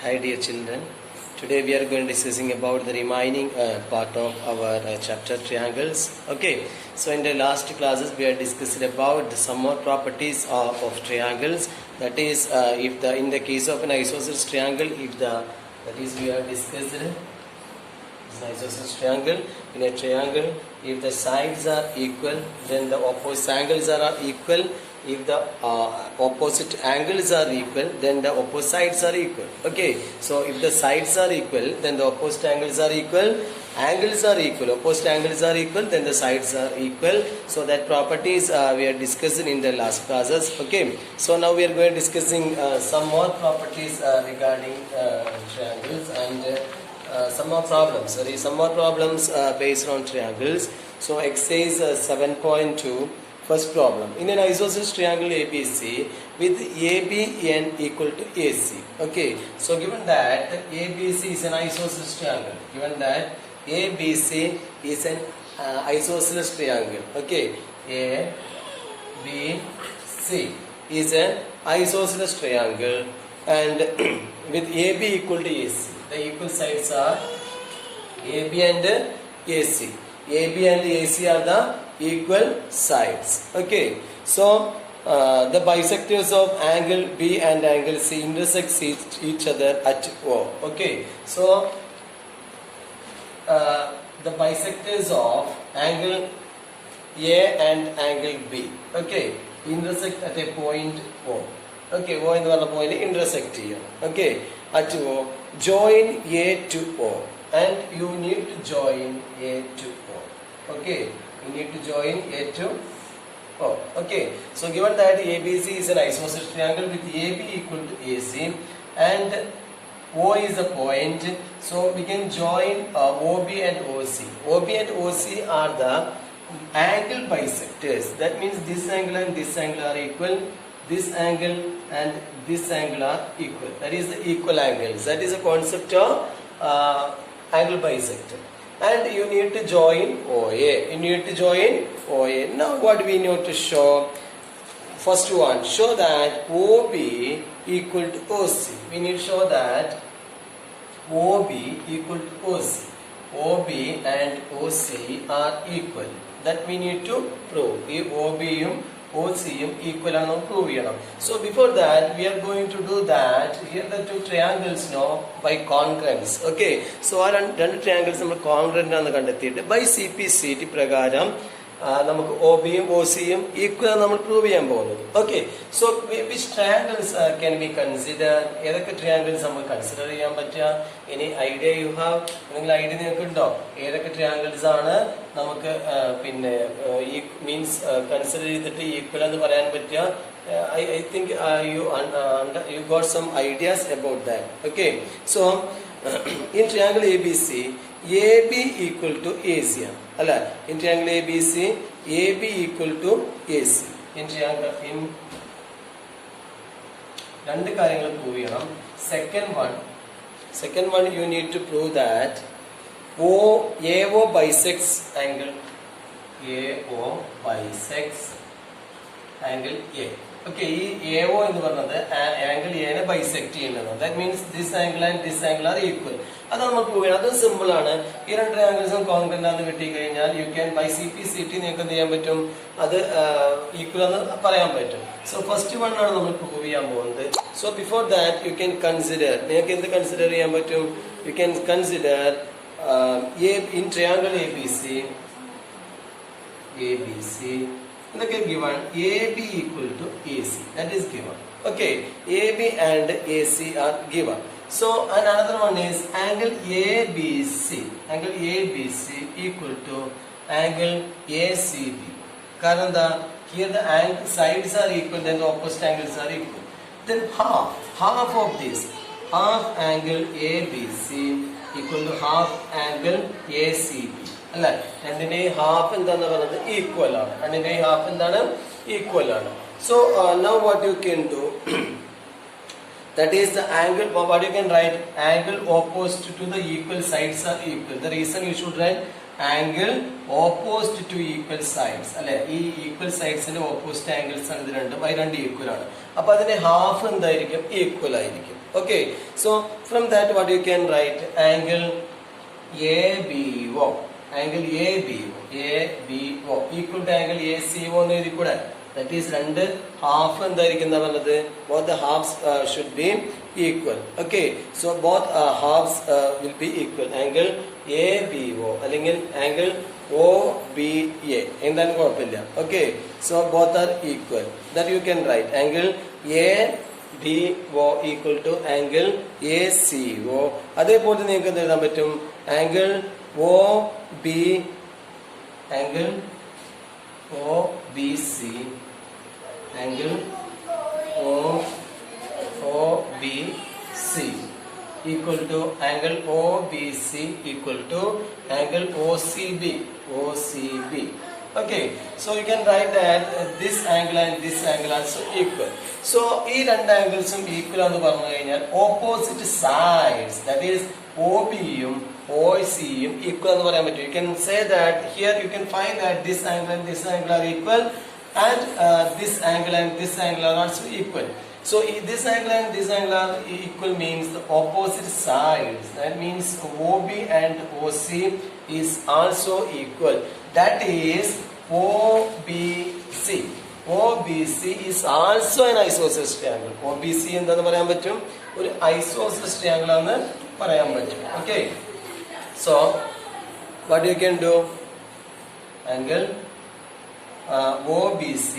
Hi dear children, today we are going to discussing about the remaining part of our chapter triangles. Okay, so in the last classes we are discussing about some more properties of triangles. That is, if the in the case of an isosceles triangle, if the that is we are discussed an isosceles triangle. In a triangle, if the sides are equal, then the opposite angles are equal. If the opposite angles are equal, then the opposite sides are equal. Okay, so if the sides are equal, then the opposite angles are equal. Angles are equal, opposite angles are equal, then the sides are equal. So that properties we are discussing in the last classes. Okay, so now we are going to discussing some more properties regarding triangles and some more problems. Sorry, some more problems based on triangles. So exercise 7.2. First problem. In an isosceles triangle ABC with ABN equal to AC. Okay. So given that ABC is an isosceles triangle. Given that ABC is an isosceles triangle. Okay. ABC is an isosceles triangle and with AB equal to AC. The equal sides are AB and AC. AB and AC are the equal sides. Okay, so the bisectors of angle B and angle C intersect each other at O. Okay, so the bisectors of angle A and angle B, okay, intersect at a point O. Okay, O in the point intersect here. Okay, at O, join A to O, and you need to join A to O. Okay, you need to join A to O. Okay, so given that ABC is an isosceles triangle with AB equal to AC and O is a point, so we can join OB and OC. OB and OC are the angle bisectors. That means this angle and this angle are equal. This angle and this angle are equal. That is the equal angles. That is a concept of angle bisector. And you need to join OA. You need to join OA. Now what we need to show? First one, show that OB equal to OC. We need to show that OB equal to OC. OB and OC are equal. That we need to prove. OB OC equal and prove. So before that, we are going to do that. Here the two triangles now by congruence. Okay. So our two triangles are congruent by CP/CT pragaram. നമുക്ക് OBയും OCയും equal നമ്മൾ prove ചെയ്യാൻ പോകുന്നത്. Okay, so which triangles can we consider? ഏതൊക്കെ triangles നമുക്ക് consider ചെയ്യാൻ പറ്റുക? Any idea you have? നിങ്ങൾ idea നിങ്ങൾക്ക് ഉണ്ടോ? ഏതൊക്കെ triangles ആണ് നമുക്ക് പിന്നെ മീൻസ് കൺസിഡർ ചെയ്തിട്ട് ഈക്വൽ എന്ന് പറയാൻ പറ്റുക? I think you got some ideas about that. Okay, so in triangle ABC, AB equal to AC. In triangle ABC, AB equal to AC. In triangle, in രണ്ട് കാര്യങ്ങൾ prove ചെയ്യണം. Second one you need to prove that AO bisects angle. AO bisects angle A. Okay, ഈ AO എന്ന് പറയുന്നത് angle A നെ bisect ചെയ്യുന്നതാണ്. That means this angle and this angle are equal. അത് നമ്മൾ പ്രൂവ് ചെയ്യണം. അത് സിമ്പിൾ ആണ്. ഈ രണ്ട് ട്രയാങ്കിൾസും കോൺഗ്രന്റ് ആണെന്ന് കിട്ടി കഴിഞ്ഞാൽ യു ക്യാൻ ബൈ CP/CT നിങ്ങൾക്ക് എന്ത് ചെയ്യാൻ പറ്റും? അത് ഈക്വൽ എന്ന് പറയാൻ പറ്റും. സോ ഫസ്റ്റ് വൺ ആണ് നമ്മൾ പ്രൂവ് ചെയ്യാൻ പോകുന്നത്. So before that you can consider. നിങ്ങൾക്ക് എന്ത് കൺസിഡർ ചെയ്യാൻ പറ്റും? You can consider in triangle ABC like given AB equal to AC, that is given. Okay, AB and AC are given. So another one is angle ABC equal to angle ACB. Karan here the sides are equal, then the opposite angles are equal. Then half of this, half angle ABC equal to half angle ACB. അല്ല, രണ്ടിന്റെ half എന്താന്ന് പറയുന്നത് equal ആണ്. രണ്ടിന്റെ half എന്താണ്? Equal ആണ്. So now what you can do, that is the angle, what you can write, angle opposite to the equal sides are equal. The reason you should write angle opposite to equal sides. അല്ലെ, ഈ equal സൈഡ്സിന്റെ opposite angles ആണ് ഇത് രണ്ടും. അത് രണ്ട് equal ആണ്. അപ്പൊ അതിന്റെ ഹാഫ് എന്തായിരിക്കും? ഈക്വൽ ആയിരിക്കും. Okay, so from that what you can write, angle ABO, angle ABO equal to angle ACO എന്ന് എഴുതിക്കൂടെ? That is രണ്ട് ഹാഫ് എന്തായിരിക്കും പറഞ്ഞത്, both the halves should be equal. Okay, so both halves will be equal. Angle ABO അല്ലെങ്കിൽ angle OBA എന്തായാലും കുഴപ്പമില്ല. Okay, so both are equal. That you can write angle ABO equal to angle ACO. അതേപോലെ നിങ്ങൾക്ക് എന്ത് എഴുതാൻ പറ്റും, angle OBC angle OBC equal to angle OBC equal to angle OCB. Okay, so you can write that this angle and this angle also equal. So ഈ രണ്ട് ആംഗിൾസും equal എന്ന് പറഞ്ഞു കഴിഞ്ഞാൽ opposite sides, that is OB യും OC യും equal എന്ന് പറയാൻ പറ്റും. You can say that here you can find that this angle and this angle are equal and this angle and this angle are also equal. So this angle and this angle are equal means the opposite sides. That means OB and OC is also equal. That is OBC. OBC is also an isosceles triangle. OBC എന്താന്ന് പറയാൻ പറ്റും, ഒരു isosceles triangle ആണെന്ന് പറയാൻ പറ്റും. Okay, so what you can do, angle OBC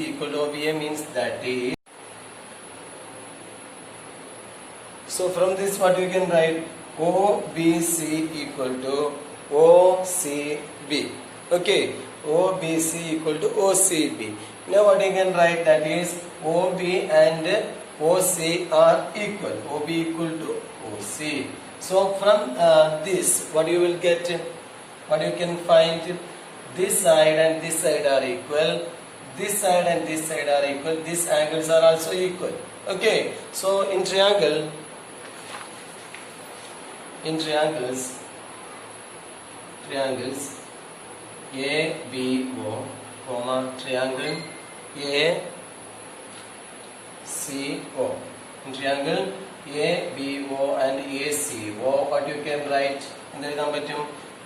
equal to OBA means that is, so from this what you can write, OBC equal to OCB. Okay, OBC equal to OCB. Now what you can write, that is OB and OC are equal. OB equal to OC. So from this what you will get, what you can find, this side and this side are equal, this side and this side are equal, these angles are also equal. Okay, so in triangles ABO, triangle ACO, in triangle ABO and ACO, what you can write,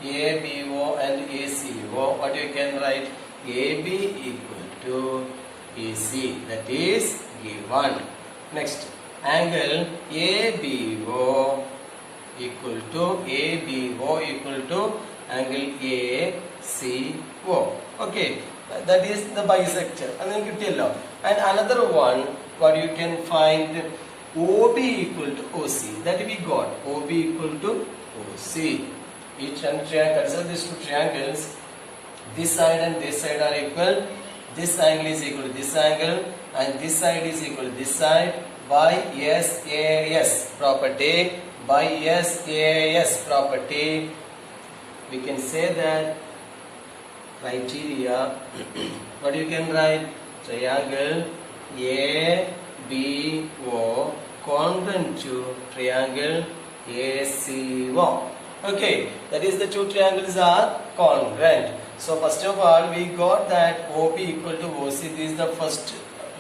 ABO and ACO, what you can write, AB equal to AC, that is given. Next, angle ABO equal to angle ACO. Okay, that is the bisector. And then kitiyallo. And another one, what you can find, OB equal to OC. That we got OB equal to OC. Each and consider these two triangles. This side and this side are equal. This angle is equal to this angle, and this side is equal to this side by SAS property. By SAS property, we can say that criteria. What you can write, triangle ABO congruent to triangle ACO. Okay, that is the two triangles are congruent. So first of all we got that OB equal to OC. This is the first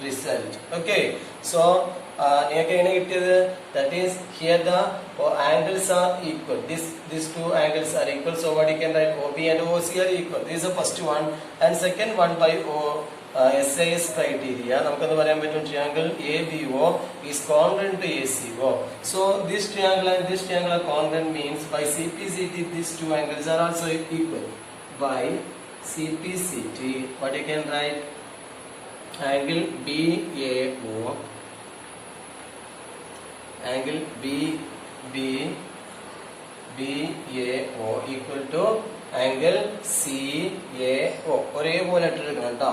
result. Okay, so that is here the angles are equal. These two angles are equal. So what you can write, OB and OC are equal. This is the first one, and second one by SAS criteria. നമുക്കെന്ന് പറയാൻ പറ്റും, triangle ABO is congruent to ACO. So this triangle and this triangle are congruent means by CPCT these two angles are also equal. By CPCT, what you can write, angle BAO, angle BAO equal to angle CAO. ഒരേപോലെ ഇട്ടിരിക്കണം കേട്ടോ,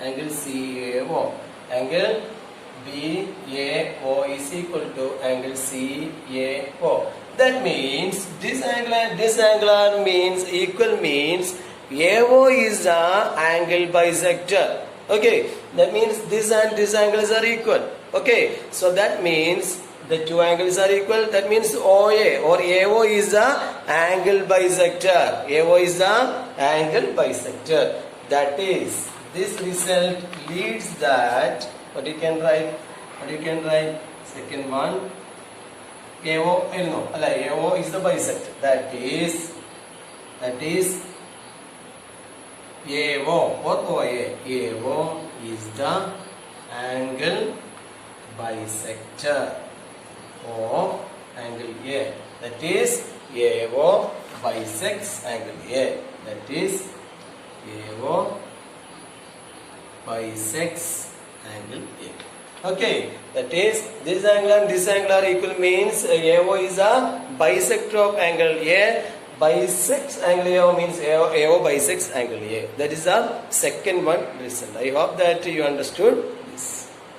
angle CAO. Angle BAO is equal to angle CAO. That means this angle and this angle are means equal means AO is the angle bisector. Okay, that means this and this angles are equal. Okay, so that means the two angles are equal. That means OA or AO is the angle bisector. AO is the angle bisector. That is, this result leads that what you can write Second one, AO അല്ല AO is the bisect. That is AO or OA. AO is the angle bisector of angle A. That is AO bisects angle A. That is AO bisects angle A. Okay, that is this angle and this angle are equal means AO is a bisector of angle A. Bisects angle AO means AO bisects angle A. That is our second one result. I hope that you understood.